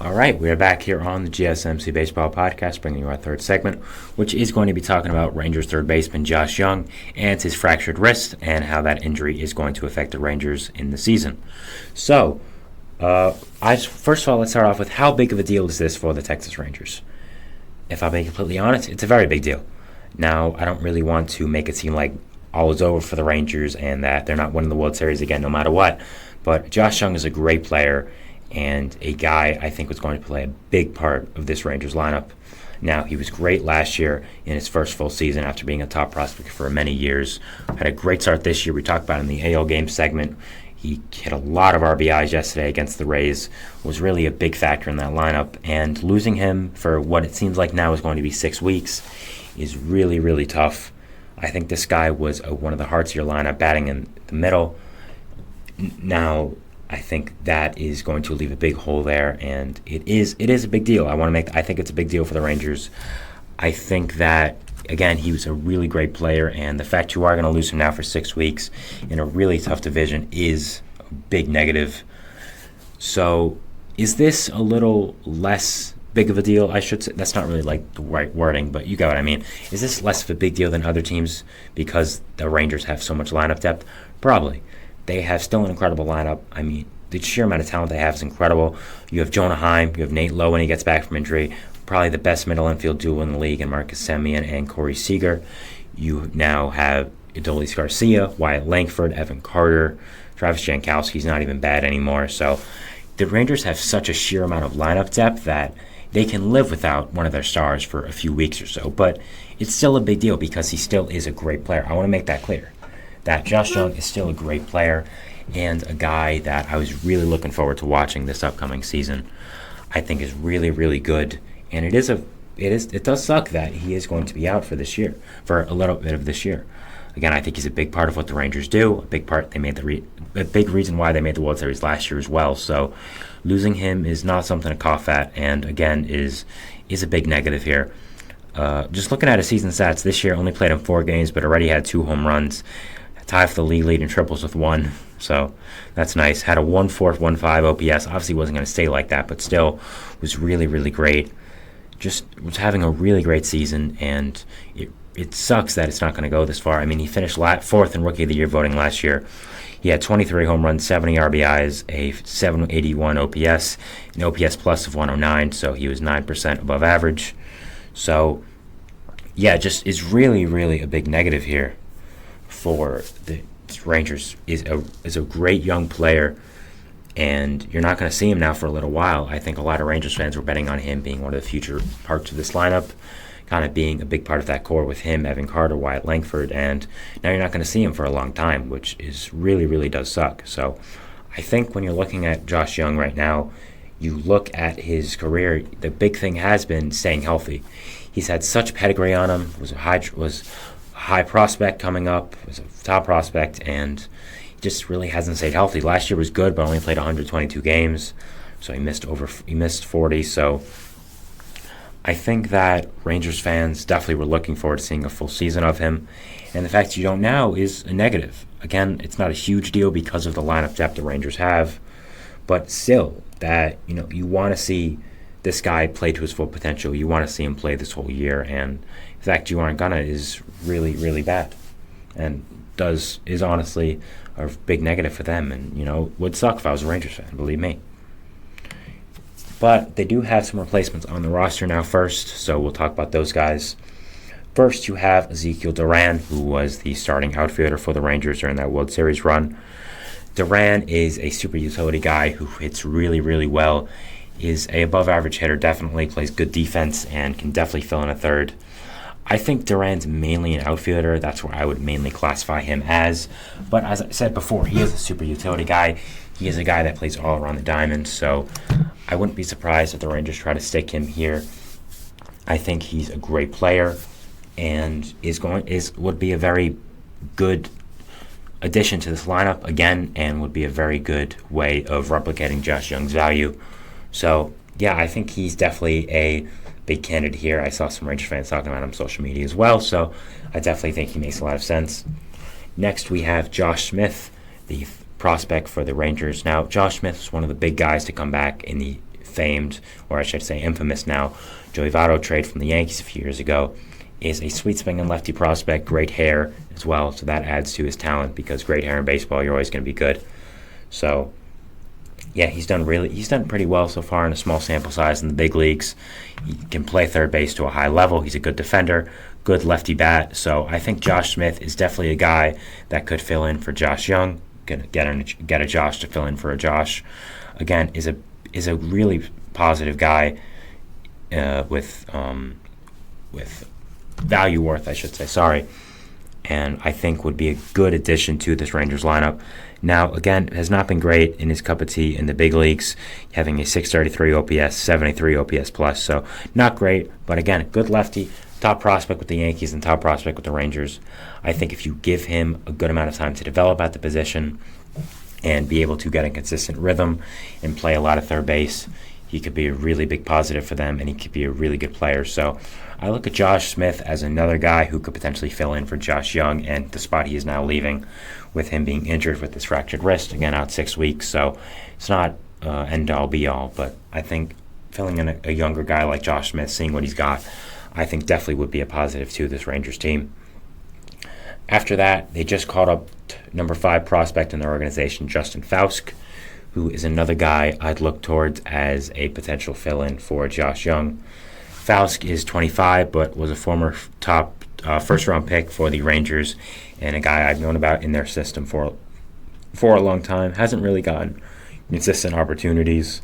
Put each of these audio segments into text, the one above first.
All right, we are back here on the GSMC Baseball Podcast, bringing you our third segment, which is going to be talking about Rangers third baseman Josh Jung and his fractured wrist and how that injury is going to affect the Rangers in the season. So, first of all, let's start off with how big of a deal is this for the Texas Rangers? If I'm being completely honest, it's a very big deal. Now, I don't really want to make it seem like all is over for the Rangers and that they're not winning the World Series again no matter what, but Josh Jung is a great player and a guy I think was going to play a big part of this Rangers lineup. Now, he was great last year in his first full season after being a top prospect for many years. Had a great start this year. We talked about in the AL game segment. He hit a lot of RBIs yesterday against the Rays, was really a big factor in that lineup, and losing him for what it seems like now is going to be 6 weeks is really, really tough. I think this guy was one of the hearts of your lineup, batting in the middle. Now, I think that is going to leave a big hole there, and it is a big deal. I think it's a big deal for the Rangers. I think that, again, he was a really great player, and the fact you are going to lose him now for 6 weeks in a really tough division is a big negative. So, is this a little less big of a deal? I should say that's not really like the right wording, but you got what I mean. Is this less of a big deal than other teams because the Rangers have so much lineup depth? Probably. They have still an incredible lineup. I mean, the sheer amount of talent they have is incredible. You have Jonah Heim, you have Nate Lowe when he gets back from injury, probably the best middle infield duo in the league in Marcus Semien and Corey Seager. You now have Adolis Garcia, Wyatt Langford, Evan Carter, Travis Jankowski's not even bad anymore. So the Rangers have such a sheer amount of lineup depth that they can live without one of their stars for a few weeks or so. But it's still a big deal because he still is a great player. I want to make that clear, that Josh Jung is still a great player and a guy that I was really looking forward to watching this upcoming season. I think is really, really good. And it does suck that he is going to be out for this year, for a little bit of this year. Again, I think he's a big part of what the Rangers do. A big reason why they made the World Series last year as well. So losing him is not something to cough at, and again is a big negative here. Just looking at his season stats this year, only played in 4 games, but already had 2 home runs. Tied for the league lead in triples with 1, so that's nice. Had a 1.415 OPS. Obviously wasn't going to stay like that, but still was really, really great. Just was having a really great season, and it sucks that it's not going to go this far. I mean, he finished 4th in Rookie of the Year voting last year. He had 23 home runs, 70 RBIs, a 781 OPS, an OPS plus of 109, so he was 9% above average. So, yeah, just is really, really a big negative here for the Rangers. Is a great young player, and you're not going to see him now for a little while. I think a lot of Rangers fans were betting on him being one of the future parts of this lineup, kind of being a big part of that core with him, Evan Carter, Wyatt Langford, and now you're not going to see him for a long time, which is really, really does suck. So I think when you're looking at Josh Jung right now, you look at his career, the big thing has been staying healthy. He's had such pedigree on him, was a high prospect coming up, was a top prospect, and he just really hasn't stayed healthy. Last year was good, but only played 122 games, so he missed 40. So I think that Rangers fans definitely were looking forward to seeing a full season of him, and the fact you don't now is a negative. Again, it's not a huge deal because of the lineup depth the Rangers have, but still, that you want to see this guy play to his full potential. You want to see him play this whole year, and the fact you aren't gonna is really, really bad, and is honestly a big negative for them. And would suck if I was a Rangers fan, believe me. But they do have some replacements on the roster now first, so we'll talk about those guys. First, you have Ezekiel Duran, who was the starting outfielder for the Rangers during that World Series run. Duran is a super utility guy who hits really, really well, is a above-average hitter, definitely plays good defense, and can definitely fill in a third. I think Duran's mainly an outfielder. That's where I would mainly classify him as. But as I said before, he is a super utility guy. He is a guy that plays all around the diamond, so I wouldn't be surprised if the Rangers try to stick him here. I think he's a great player and would be a very good addition to this lineup again, and would be a very good way of replicating Josh Jung's value. So, yeah, I think he's definitely a big candidate here. I saw some Rangers fans talking about him on social media as well, so I definitely think he makes a lot of sense. Next, we have Josh Smith, the prospect for the Rangers. Now, Josh Smith was one of the big guys to come back in the famed, or I should say infamous now, Joey Votto trade from the Yankees a few years ago, is a sweet swinging lefty prospect, great hair as well, so that adds to his talent because great hair in baseball, you're always going to be good. So, yeah, he's done pretty well so far in a small sample size in the big leagues. He can play third base to a high level. He's a good defender, good lefty bat. So I think Josh Smith is definitely a guy that could fill in for Josh Jung. Get a Josh to fill in for a Josh. Again, is a really positive guy with value worth, I should say. Sorry. And I think would be a good addition to this Rangers lineup. Now, again, has not been great in his cup of tea in the big leagues, having a 633 OPS, 73 OPS plus, so not great. But again, good lefty, top prospect with the Yankees and top prospect with the Rangers. I think if you give him a good amount of time to develop at the position and be able to get a consistent rhythm and play a lot of third base, he could be a really big positive for them, and he could be a really good player. So I look at Josh Smith as another guy who could potentially fill in for Josh Jung and the spot he is now leaving with him being injured with his fractured wrist, again, out 6 weeks. So it's not end-all, be-all, but I think filling in a younger guy like Josh Smith, seeing what he's got, I think definitely would be a positive to this Rangers team. After that, they just called up number 5 prospect in their organization, Justin Fausk, who is another guy I'd look towards as a potential fill-in for Josh Jung. Fausk is 25, but was a former top first-round pick for the Rangers, and a guy I've known about in their system for a long time. Hasn't really gotten consistent opportunities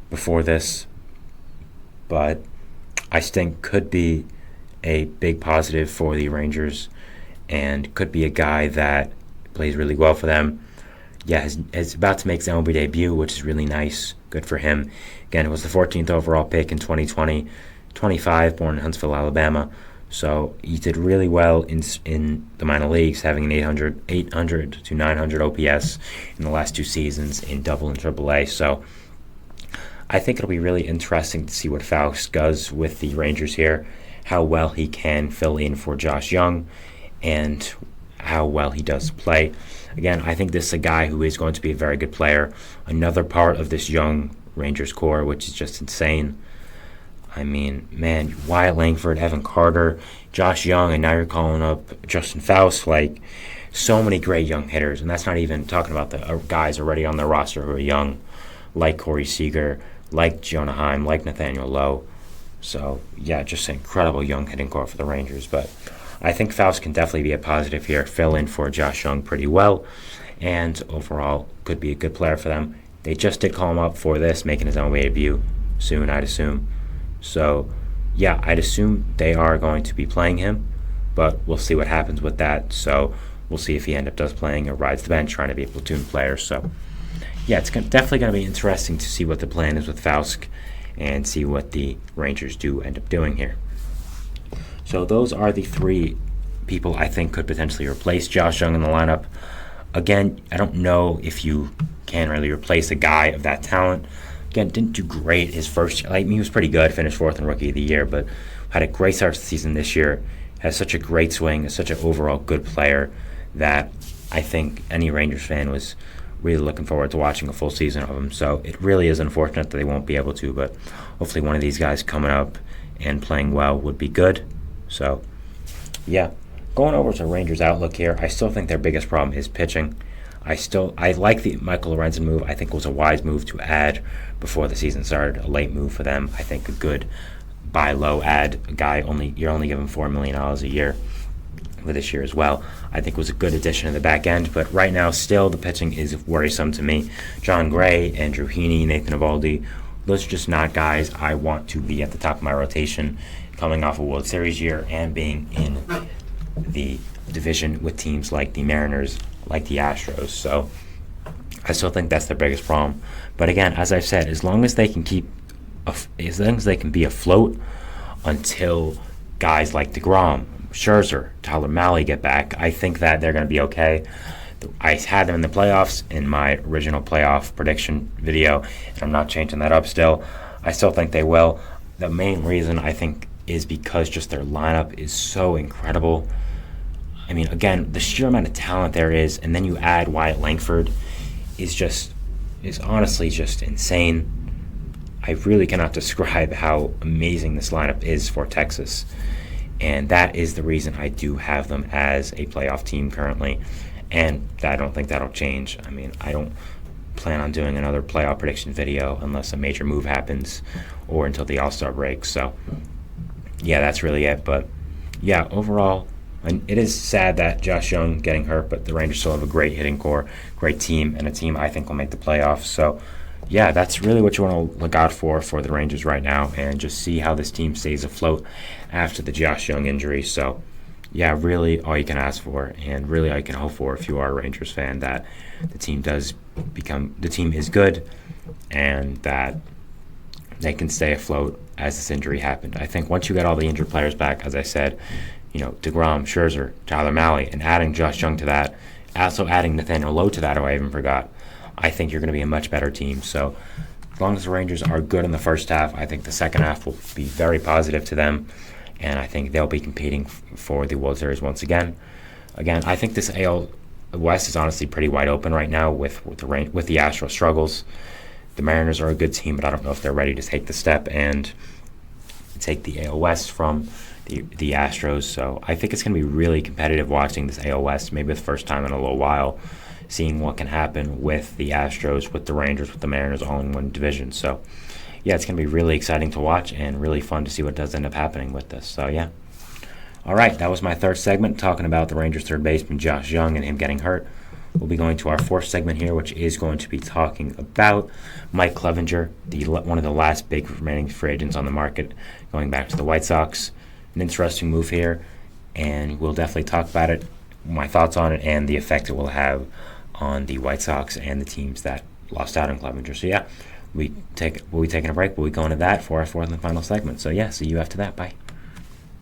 before this, but I think could be a big positive for the Rangers and could be a guy that plays really well for them. Yeah, is about to make his MLB debut, which is really nice. Good for him. Again, it was the 14th overall pick in 2020, 25, born in Huntsville, Alabama. So he did really well in the minor leagues, having an 800 to 900 OPS in the last 2 seasons in Double and Triple A. So I think it'll be really interesting to see what Faust does with the Rangers here, how well he can fill in for Josh Jung, and how well he does play. Again, I think this is a guy who is going to be a very good player. Another part of this young Rangers core, which is just insane. I mean, man, Wyatt Langford, Evan Carter, Josh Jung, and now you're calling up Justin Faust. Like, so many great young hitters, and that's not even talking about the guys already on their roster who are young, like Corey Seager, like Jonah Heim, like Nathaniel Lowe. So, yeah, just an incredible young hitting core for the Rangers. But I think Faust can definitely be a positive here, fill in for Josh Jung pretty well, and overall could be a good player for them. They just did call him up for this, making his own debut soon, I'd assume. So, yeah, I'd assume they are going to be playing him, but we'll see what happens with that. So we'll see if he does playing or rides the bench, trying to be a platoon player. So, yeah, it's definitely going to be interesting to see what the plan is with Faust and see what the Rangers do end up doing here. So those are the 3 people I think could potentially replace Josh Jung in the lineup. Again, I don't know if you can really replace a guy of that talent. Again, didn't do great his first year. He was pretty good, finished 4th in Rookie of the Year, but had a great start to the season this year. Has such a great swing, is such an overall good player that I think any Rangers fan was really looking forward to watching a full season of him. So it really is unfortunate that they won't be able to, but hopefully one of these guys coming up and playing well would be good. So, yeah, going over to Rangers' outlook here, I still think their biggest problem is pitching. I like the Michael Lorenzen move. I think it was a wise move to add before the season started, a late move for them. I think a good buy low add, a guy you're only giving $4 million a year for this year as well. I think it was a good addition to the back end, but right now still the pitching is worrisome to me. John Gray, Andrew Heaney, Nathan Eovaldi, those are just not guys I want to be at the top of my rotation coming off a World Series year and being in the division with teams like the Mariners, like the Astros. So I still think that's their biggest problem. But again, as I've said, as long as they can be afloat until guys like DeGrom, Scherzer, Tyler Mahle get back, I think that they're going to be okay. I had them in the playoffs in my original playoff prediction video, and I'm not changing that up still. I still think they will. The main reason I think is because just their lineup is so incredible. I mean, again, the sheer amount of talent there is, and then you add Wyatt Langford is honestly just insane. I really cannot describe how amazing this lineup is for Texas. And that is the reason I do have them as a playoff team currently. And I don't think that'll change. I mean, I don't plan on doing another playoff prediction video unless a major move happens or until the All-Star break. So, yeah, that's really it. But, yeah, overall, it is sad that Josh Jung getting hurt, but the Rangers still have a great hitting core, great team, and a team I think will make the playoffs. So, yeah, that's really what you want to look out for the Rangers right now, and just see how this team stays afloat after the Josh Jung injury. So, yeah, really all you can ask for, and really all you can hope for if you are a Rangers fan, that the team is good, and that they can stay afloat as this injury happened. I think once you get all the injured players back, as I said, DeGrom, Scherzer, Tyler Mahle, and adding Josh Jung to that, also adding Nathaniel Lowe to that, who I even forgot, I think you're going to be a much better team. So as long as the Rangers are good in the first half, I think the second half will be very positive to them, and I think they'll be competing for the World Series once again. Again, I think this AL West is honestly pretty wide open right now with the Astros struggles. The Mariners are a good team, but I don't know if they're ready to take the step and take the AL West from the Astros. So I think it's going to be really competitive watching this AL West, maybe the first time in a little while, seeing what can happen with the Astros, with the Rangers, with the Mariners all in one division. So, yeah, it's going to be really exciting to watch and really fun to see what does end up happening with this. So, yeah. All right, that was my third segment, talking about the Rangers third baseman Josh Jung and him getting hurt. We'll be going to our fourth segment here, which is going to be talking about Mike Clevinger, one of the last big remaining free agents on the market, going back to the White Sox. An interesting move here, and we'll definitely talk about it, my thoughts on it, and the effect it will have on the White Sox and the teams that lost out on Clevinger. So, yeah, we'll be taking a break. We'll be going to that for our fourth and final segment. So, yeah, see you after that. Bye.